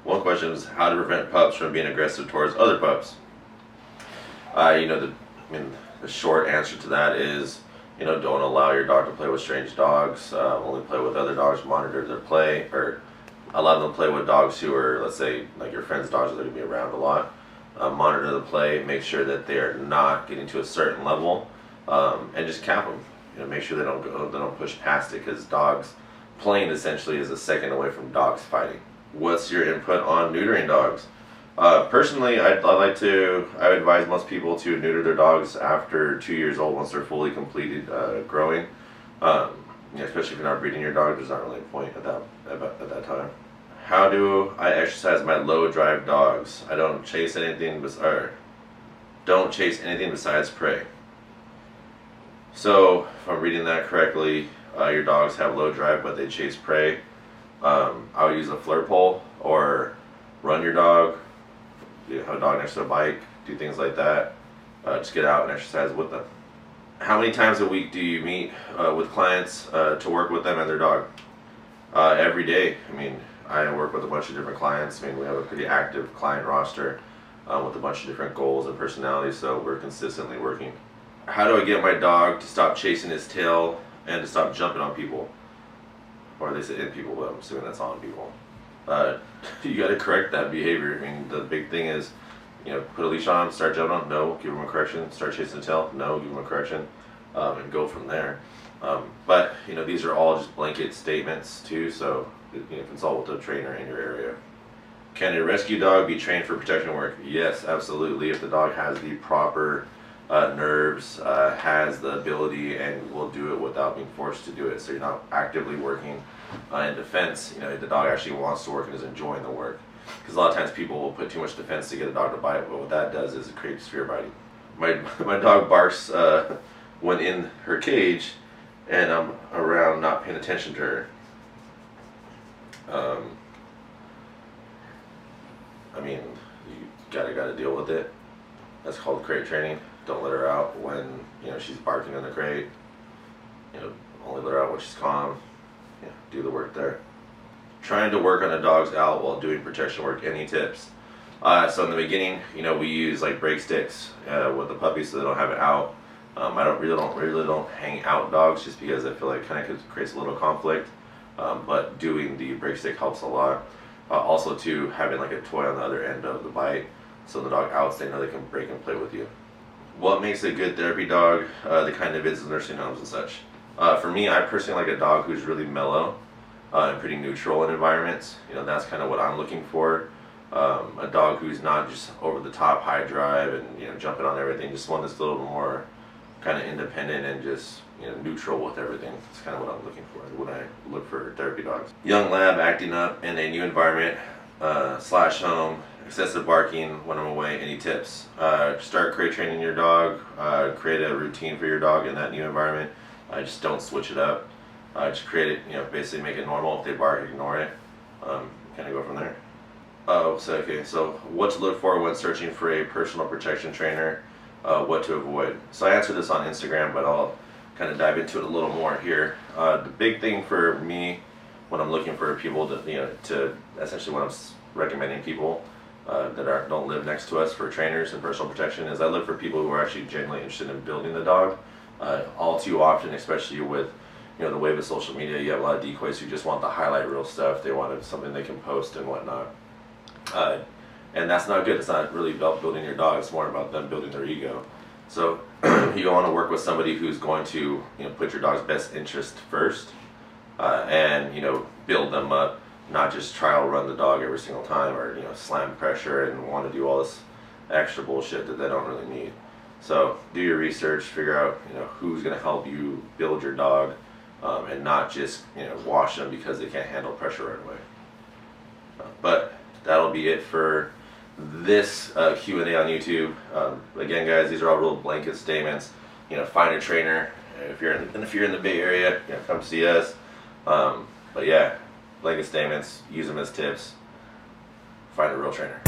one question is how to prevent pups from being aggressive towards other pups. The short answer to that is, don't allow your dog to play with strange dogs. Only play with other dogs. Monitor their play, or allow them to play with dogs who are, let's say, like your friend's dogs that are going to be around a lot. Monitor the play. Make sure that they are not getting to a certain level, and just cap them. Make sure they don't push past it, because dogs playing essentially is a second away from dogs fighting. What's your input on neutering dogs? Personally, I would advise most people to neuter their dogs after 2 years old, once they're fully completed growing. Especially if you're not breeding your dog, there's not really a point at that time. How do I exercise my low drive dogs? I don't chase anything besides prey. So if I'm reading that correctly, your dogs have low drive but they chase prey. I would use a flirt pole or run your dog. Have a dog next to a bike, do things like that. Just get out and exercise with them. How many times a week do you meet with clients to work with them and their dog? Every day. I work with a bunch of different clients. We have a pretty active client roster with a bunch of different goals and personalities, so we're consistently working. How do I get my dog to stop chasing his tail and to stop jumping on people? Or they say in people, but I'm assuming that's on people. You got to correct that behavior. The big thing is, put a leash on him, start jumping on him, no, give him a correction. Start chasing the tail, no, give him a correction, and go from there. But these are all just blanket statements too, so consult with a trainer in your area. Can a rescue dog be trained for protection work? Yes, absolutely. If the dog has the proper nerves, has the ability, and will do it without being forced to do it. So you're not actively working in defense. The dog actually wants to work and is enjoying the work. Because a lot of times people will put too much defense to get a dog to bite, but what that does is it creates fear biting. My dog barks when in her cage and I'm around not paying attention to her. You gotta deal with it. That's called crate training. Don't let her out when she's barking in the crate. Only let her out when she's calm. Do the work there. Trying to work on a dog's out while doing protection work. Any tips? So in the beginning, we use like break sticks with the puppies so they don't have it out. I really don't hang out dogs just because I feel like it kind of creates a little conflict. But doing the break stick helps a lot. Also too, having like a toy on the other end of the bite, so the dog outs, they know they can break and play with you. What makes a good therapy dog? The kind of is in nursing homes and such. For me, I personally like a dog who's really mellow and pretty neutral in environments. That's kind of what I'm looking for. A dog who's not just over the top, high drive and jumping on everything. Just one that's a little more kind of independent and just neutral with everything. That's kind of what I'm looking for when I look for therapy dogs. Young lab acting up in a new environment / home. Excessive barking when I'm away. Any tips? Start crate training your dog. Create a routine for your dog in that new environment. Just don't switch it up. Just create it, basically make it normal. If they bark, ignore it. Kind of go from there. So what to look for when searching for a personal protection trainer, what to avoid. So I answered this on Instagram, but I'll kind of dive into it a little more here. The big thing for me when I'm looking for people to essentially when I'm recommending people that don't live next to us for trainers and personal protection is I look for people who are actually genuinely interested in building the dog. All too often, especially with the wave of social media, you have a lot of decoys who just want the highlight reel stuff. They want something they can post and whatnot. And that's not good. It's not really about building your dog. It's more about them building their ego. So you want to work with somebody who's going to put your dog's best interest first, and build them up, not just trial run the dog every single time or slam pressure and want to do all this extra bullshit that they don't really need. So do your research, figure out who's going to help you build your dog, and not just wash them because they can't handle pressure right away. But that'll be it for this Q&A on YouTube. Again, guys, these are all real blanket statements. Find a trainer. If you're in the Bay Area, come see us. But yeah, blanket statements. Use them as tips. Find a real trainer.